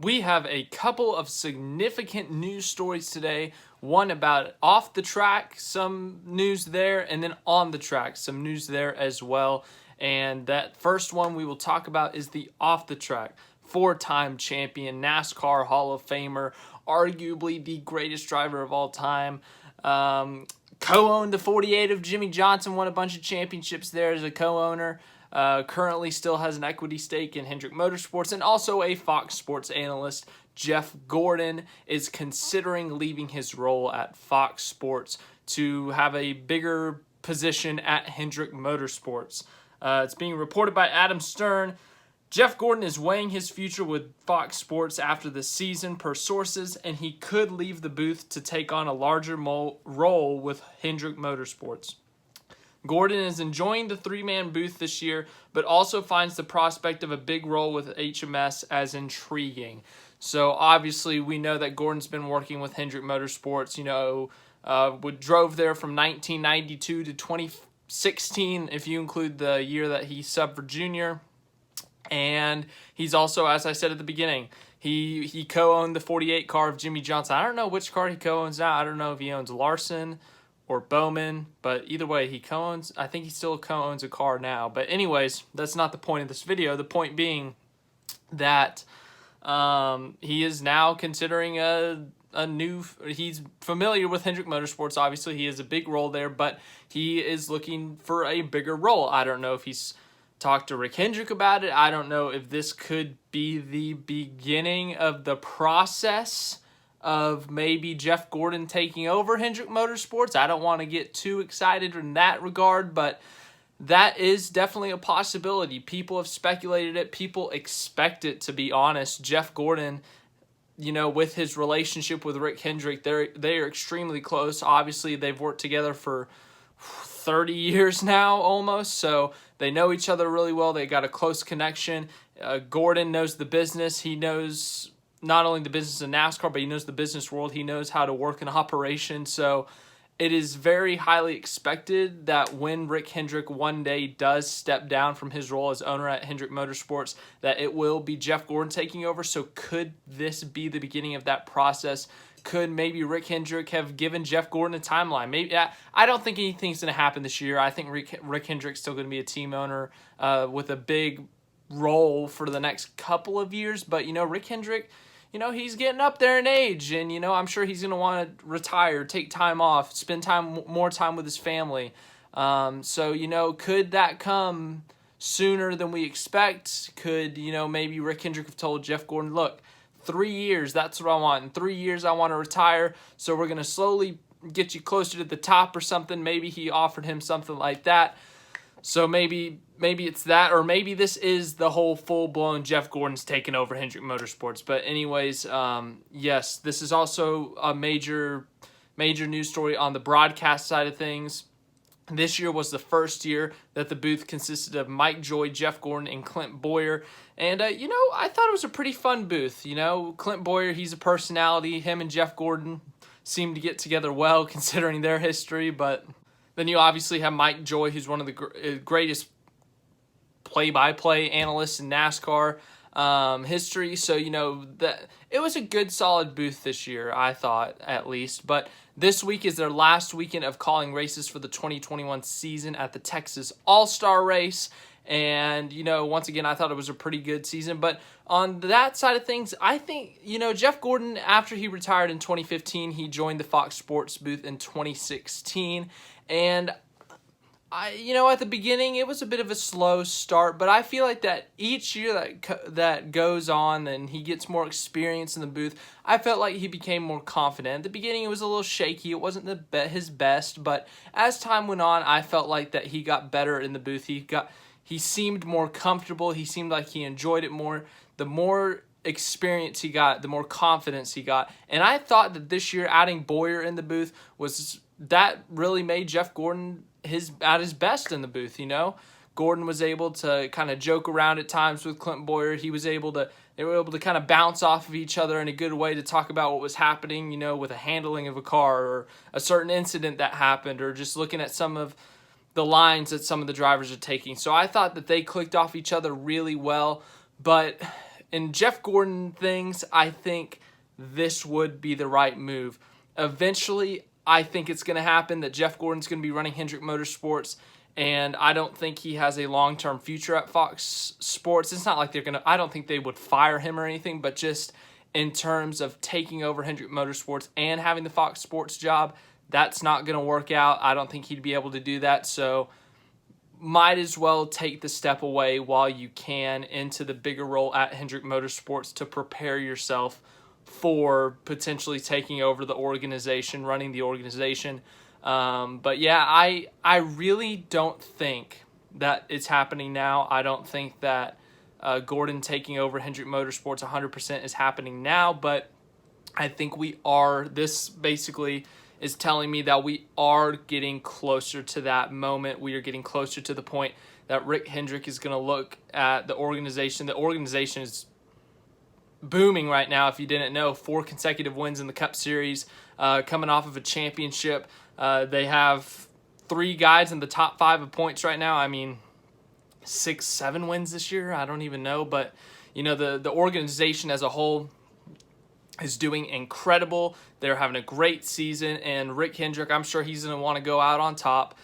We have a couple of significant news stories today. One about off the track, some news there, and then on the track, some news there as well. And that first one we will talk about is the off the track. Four-time champion, NASCAR Hall of Famer, arguably the greatest driver of all time. Co-owned the 48 of Jimmy Johnson, won a bunch of championships there as a co-owner. Currently still has an equity stake in Hendrick Motorsports, and also a Fox Sports analyst. Jeff Gordon is considering leaving his role at Fox Sports to have a bigger position at Hendrick Motorsports. It's being reported by Adam Stern. Jeff Gordon is weighing his future with Fox Sports after the season per sources, and he could leave the booth to take on a larger role with Hendrick Motorsports. Gordon is enjoying the three-man booth this year, but also finds the prospect of a big role with HMS as intriguing. So obviously we know that Gordon's been working with Hendrick Motorsports, drove there from 1992 to 2016, if you include the year that he subbed for Junior. And he's also, as I said at the beginning, he co-owned the 48 car of Jimmy Johnson. I don't know which car he co-owns now. I don't know if he owns Larson or Bowman, but either way, he co-owns, I think he still co-owns a car now. But anyways, that's not the point of this video. The point being that he is now considering he's familiar with Hendrick Motorsports. Obviously, he has a big role there, but he is looking for a bigger role. I don't know if he's talked to Rick Hendrick about it. I don't know if this could be the beginning of the process of maybe Jeff Gordon taking over Hendrick Motorsports. I don't want to get too excited in that regard, but that is definitely a possibility. People have speculated it. People expect it, to be honest. Jeff Gordon, with his relationship with Rick Hendrick, they are extremely close. Obviously, they've worked together for 30 years now almost, so they know each other really well. They got a close connection. Gordon knows the business. He knows not only the business of NASCAR, but he knows the business world. He knows how to work an operation. So it is very highly expected that when Rick Hendrick one day does step down from his role as owner at Hendrick Motorsports, that it will be Jeff Gordon taking over. So could this be the beginning of that process? Could maybe Rick Hendrick have given Jeff Gordon a timeline? Maybe I don't think anything's going to happen this year. I think Rick Hendrick's still going to be a team owner with a big role for the next couple of years. But, Rick Hendrick, he's getting up there in age, and, I'm sure he's going to want to retire, take time off, spend more time with his family. So, could that come sooner than we expect? Could, maybe Rick Hendrick have told Jeff Gordon, look, 3 years, that's what I want. In 3 years, I want to retire, so we're going to slowly get you closer to the top or something. Maybe he offered him something like that. So maybe it's that, or maybe this is the whole full-blown Jeff Gordon's taking over Hendrick Motorsports. But anyways, yes, this is also a major news story on the broadcast side of things. This year was the first year that the booth consisted of Mike Joy, Jeff Gordon, and Clint Boyer. And, I thought it was a pretty fun booth. Clint Boyer, he's a personality. Him and Jeff Gordon seem to get together well considering their history. But then you obviously have Mike Joy, who's one of the greatest play-by-play analysts in NASCAR history. So, that it was a good, solid booth this year, I thought, at least. But this week is their last weekend of calling races for the 2021 season at the Texas All-Star Race. And, once again, I thought it was a pretty good season. But on that side of things, I think, Jeff Gordon, after he retired in 2015, he joined the Fox Sports booth in 2016. And at the beginning, it was a bit of a slow start, but I feel like that each year that goes on and he gets more experience in the booth, I felt like he became more confident. At the beginning, it was a little shaky. It wasn't his best, but as time went on, I felt like that he got better in the booth. He seemed more comfortable. He seemed like he enjoyed it more. The more experience he got, the more confidence he got. And I thought that this year, adding Boyer in the booth that really made Jeff Gordon at his best in the booth. Gordon was able to kind of joke around at times with Clint Boyer. They were able to kind of bounce off of each other in a good way to talk about what was happening, with a handling of a car or a certain incident that happened, or just looking at some of the lines that some of the drivers are taking. So I thought that they clicked off each other really well. But in Jeff Gordon things, I think this would be the right move. Eventually, I think it's going to happen that Jeff Gordon's going to be running Hendrick Motorsports, and I don't think he has a long-term future at Fox Sports. It's not like I don't think they would fire him or anything, but just in terms of taking over Hendrick Motorsports and having the Fox Sports job, that's not going to work out. I don't think he'd be able to do that, so might as well take the step away while you can into the bigger role at Hendrick Motorsports to prepare yourself for potentially taking over the organization, running the organization. But yeah, I really don't think that it's happening now. I don't think that Gordon taking over Hendrick Motorsports 100% is happening now, but I think we are. This basically is telling me that we are getting closer to that moment. We are getting closer to the point that Rick Hendrick is going to look at the organization. The organization is booming right now. If you didn't know, 4 consecutive wins in the Cup Series, coming off of a championship. They have 3 guys in the top 5 of points right now. I mean, 6, 7 wins this year. I don't even know, but you know, the organization as a whole is doing incredible. They're having a great season, and Rick Hendrick, I'm sure he's going to want to go out on top.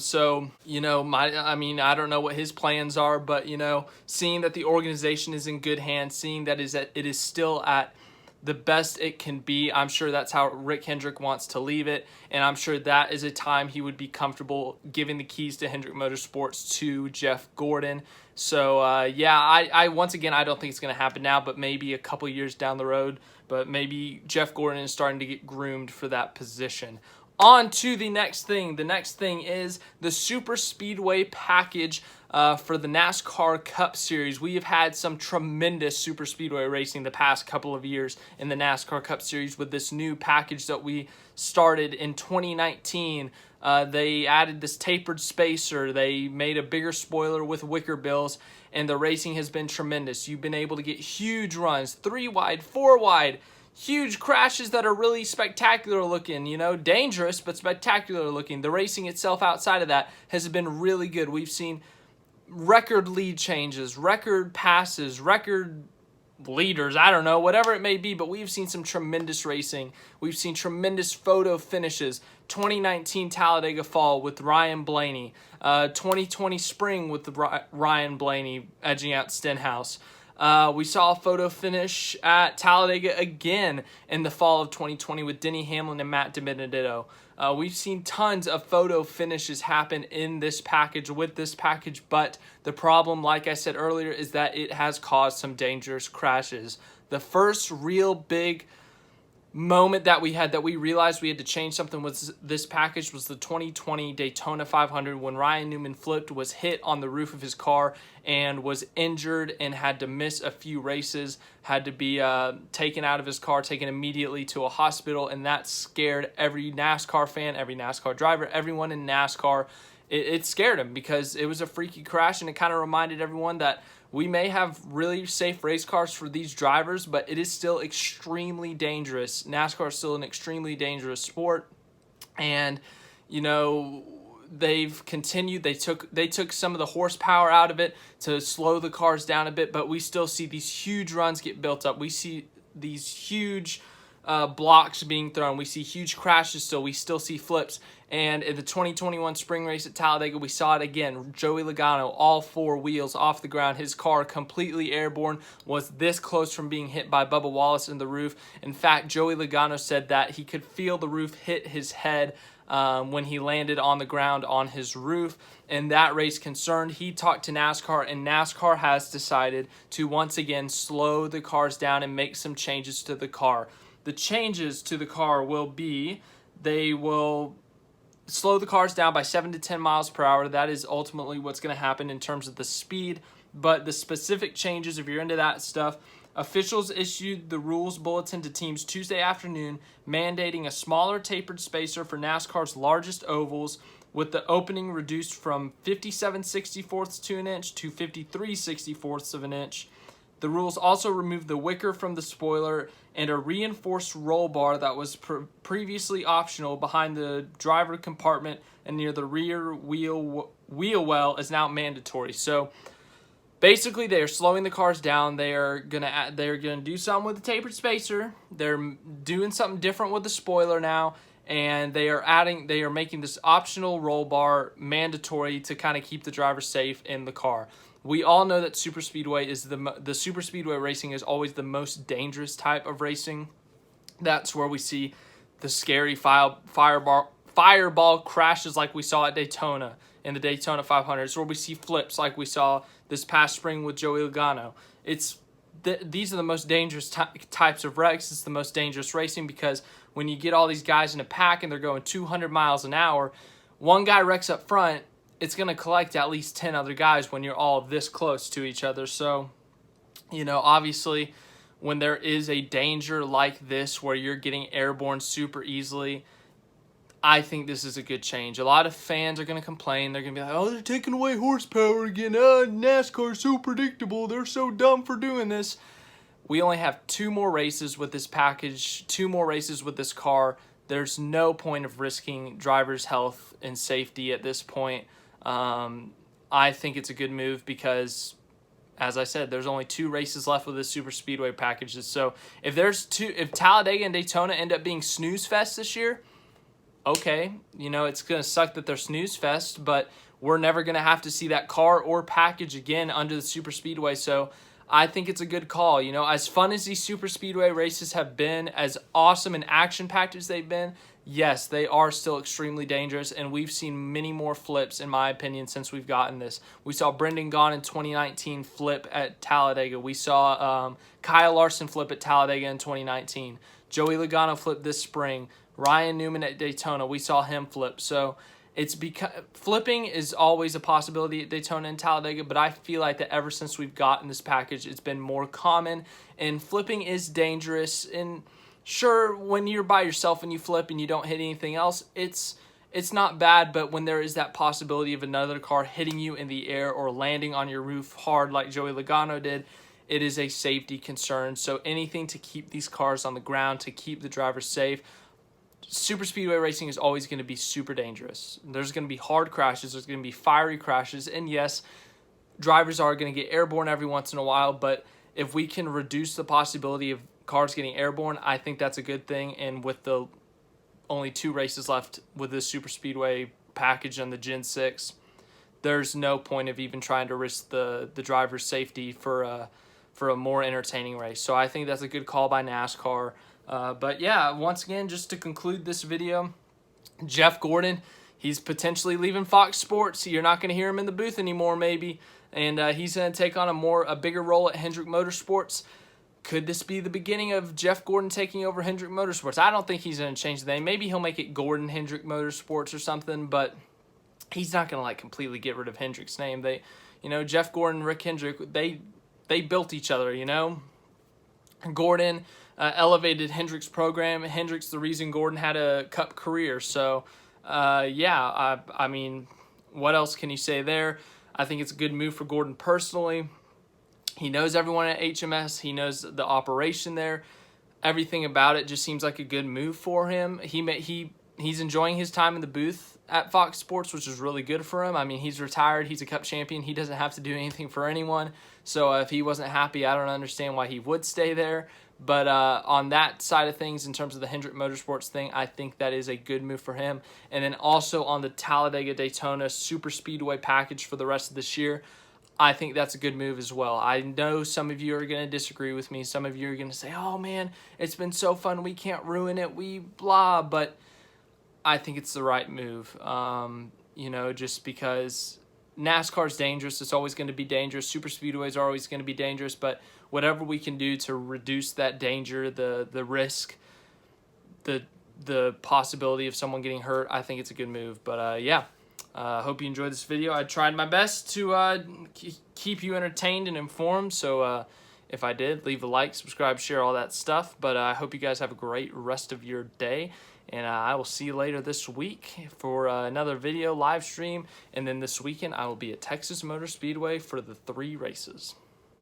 So, you know, I don't know what his plans are, but, you know, seeing that the organization is in good hands, seeing that it is still at the best it can be, I'm sure that's how Rick Hendrick wants to leave it, and I'm sure that is a time he would be comfortable giving the keys to Hendrick Motorsports to Jeff Gordon. So, yeah, I once again, I don't think it's going to happen now, but maybe a couple years down the road, but maybe Jeff Gordon is starting to get groomed for that position. On to the next thing. The next thing is the Superspeedway package for the NASCAR Cup Series. We have had some tremendous Superspeedway racing the past couple of years in the NASCAR Cup Series with this new package that we started in 2019. They added this tapered spacer. They made a bigger spoiler with wicker bills, and the racing has been tremendous. You've been able to get huge runs, 3 wide, 4 wide, huge crashes that are really spectacular looking, you know, dangerous but spectacular looking. The racing itself outside of that has been really good. We've seen record lead changes, record passes, record leaders, I don't know, whatever it may be, but we've seen some tremendous racing. We've seen tremendous photo finishes. 2019 Talladega Fall with Ryan Blaney. 2020 Spring with Ryan Blaney edging out Stenhouse. We saw a photo finish at Talladega again in the fall of 2020 with Denny Hamlin and Matt DiBenedetto. We've seen tons of photo finishes happen in this package, with this package, but the problem, like I said earlier, is that it has caused some dangerous crashes. The first real big moment that we had that we realized we had to change something with this package was the 2020 Daytona 500 when Ryan Newman flipped, was hit on the roof of his car, and was injured and had to miss a few races, had to be taken out of his car, taken immediately to a hospital, and that scared every NASCAR fan, every NASCAR driver, everyone in NASCAR. It scared him because it was a freaky crash, and it kind of reminded everyone that we may have really safe race cars for these drivers, but it is still extremely dangerous. NASCAR is still an extremely dangerous sport, and you know, they've continued. They took some of the horsepower out of it to slow the cars down a bit, but we still see these huge runs get built up. We see these huge blocks being thrown. We see huge crashes still. We still see flips. And in the 2021 spring race at Talladega, we saw it again. Joey Logano, all 4 wheels off the ground. His car completely airborne, was this close from being hit by Bubba Wallace in the roof. In fact, Joey Logano said that he could feel the roof hit his head when he landed on the ground on his roof. And that race concerned, he talked to NASCAR, and NASCAR has decided to once again slow the cars down and make some changes to the car. The changes to the car will be, they will slow the cars down by 7 to 10 miles per hour. That is ultimately what's going to happen in terms of the speed. But the specific changes, if you're into that stuff, officials issued the rules bulletin to teams Tuesday afternoon, mandating a smaller tapered spacer for NASCAR's largest ovals, with the opening reduced from 57/64ths to an inch to 53/64ths of an inch. The rules also removed the wicker from the spoiler, and a reinforced roll bar that was previously optional behind the driver compartment and near the rear wheel well is now mandatory. So basically they are slowing the cars down. They're gonna do something with the tapered spacer. They're doing something different with the spoiler now, and they are making this optional roll bar mandatory to kind of keep the driver safe in the car. We all know that Superspeedway is the Superspeedway racing is always the most dangerous type of racing. That's where we see the scary fireball crashes like we saw at Daytona in the Daytona 500. It's where we see flips like we saw this past spring with Joey Logano. These are the most dangerous types of wrecks. It's the most dangerous racing because when you get all these guys in a pack and they're going 200 miles an hour, one guy wrecks up front, it's going to collect at least 10 other guys when you're all this close to each other. So, obviously, when there is a danger like this where you're getting airborne super easily, I think this is a good change. A lot of fans are going to complain. They're going to be like, oh, they're taking away horsepower again. NASCAR's so predictable. They're so dumb for doing this. We only have 2 more races with this package, 2 more races with this car. There's no point of risking drivers' health and safety at this point. I think it's a good move because, as I said, there's only 2 races left with this Superspeedway packages. So if Talladega and Daytona end up being snooze fest this year, okay, it's going to suck that they're snooze fest, but we're never going to have to see that car or package again under the Superspeedway. So I think it's a good call. As fun as these Superspeedway races have been, as awesome and action-packed as they've been, yes, they are still extremely dangerous, and we've seen many more flips, in my opinion, since we've gotten this. We saw Brendan Gaughan in 2019 flip at Talladega. We saw Kyle Larson flip at Talladega in 2019. Joey Logano flip this spring. Ryan Newman at Daytona, we saw him flip. So it's because flipping is always a possibility at Daytona and Talladega, but I feel like that ever since we've gotten this package, it's been more common, and flipping is dangerous. And sure, when you're by yourself and you flip and you don't hit anything else, it's not bad, but when there is that possibility of another car hitting you in the air or landing on your roof hard like Joey Logano did, it is a safety concern. So anything to keep these cars on the ground, to keep the drivers safe. Superspeedway racing is always going to be super dangerous. There's going to be hard crashes. There's going to be fiery crashes. And yes, drivers are going to get airborne every once in a while, but if we can reduce the possibility of cars getting airborne, I think that's a good thing. And with the only 2 races left with this Superspeedway package on the Gen 6, there's no point of even trying to risk the driver's safety for a more entertaining race. So I think that's a good call by NASCAR. But yeah, once again, just to conclude this video, Jeff Gordon, he's potentially leaving Fox Sports. You're not going to hear him in the booth anymore, maybe. And he's going to take on a bigger role at Hendrick Motorsports. Could this be the beginning of Jeff Gordon taking over Hendrick Motorsports? I don't think he's going to change the name. Maybe he'll make it Gordon Hendrick Motorsports or something, but he's not going to completely get rid of Hendrick's name. Jeff Gordon, Rick Hendrick, they built each other, Gordon elevated Hendrick's program. Hendrick's the reason Gordon had a Cup career. So, yeah, I mean, what else can you say there? I think it's a good move for Gordon personally. He knows everyone at HMS. He knows the operation there. Everything about it just seems like a good move for him. He's enjoying his time in the booth at Fox Sports, which is really good for him. I mean, he's retired. He's a Cup champion. He doesn't have to do anything for anyone. So if he wasn't happy, I don't understand why he would stay there. But on that side of things, in terms of the Hendrick Motorsports thing, I think that is a good move for him. And then also on the Talladega Daytona Superspeedway package for the rest of this year, I think that's a good move as well. I know some of you are going to disagree with me. Some of you are going to say, oh man, it's been so fun, we can't ruin it, we blah. But I think it's the right move, just because NASCAR is dangerous. It's always going to be dangerous. Superspeedways are always going to be dangerous. But whatever we can do to reduce that danger, the risk, the possibility of someone getting hurt, I think it's a good move. But yeah, hope you enjoyed this video. I tried my best to keep you entertained and informed. So if I did, leave a like, subscribe, share, all that stuff. But I hope you guys have a great rest of your day. And I will see you later this week for another video live stream. And then this weekend, I will be at Texas Motor Speedway for the 3 races.